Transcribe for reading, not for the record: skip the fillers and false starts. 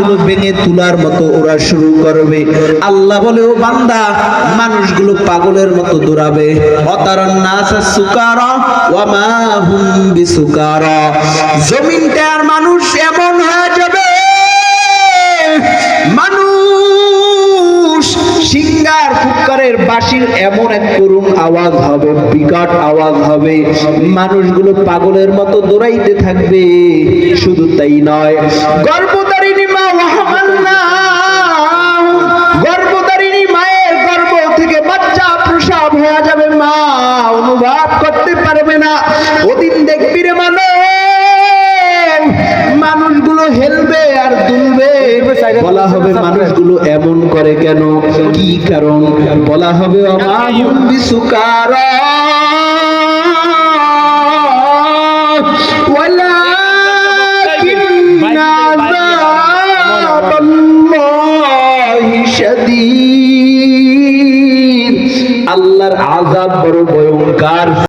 হাতগুলো ভেঙে তুলার মতো ওরা শুরু করবে। আল্লাহ বলে, ও বান্দা, মানুষগুলো পাগলের মতো দৌড়াবে। অতারান নাস সুকারা ওয়া মা হুম বিসুকারা, জমিনটার মানুষ এমন হয়ে যাবে, মানুষ সিঙ্গার ফুৎকারের বাঁশির এমন এক করুণ আওয়াজ হবে, বিকট আওয়াজ হবে, মানুষগুলো পাগলের মতো দৌড়াইতে থাকবে। শুধু তাই নয়, গর্ভধারিণী মা ওয়াহামাল্লাহ, গর্ভধারিণী মায়ের গর্ভ থেকে বাচ্চা প্রসব হয়ে যাবে, মা অনুভব করতে পারবে না। ওদিন দেখবি রে মানুষগুলো হেলবে আর দুলবে। বলা হবে, মানুষগুলো এমন করে কেন, কি কারণ? বলা হবে, অমাহুম বিসুকারা ওয়ালাকিন্না আযাবাল্লাহি শাদীদ। আল্লাহর আযাব বড় ভয়ঙ্কর।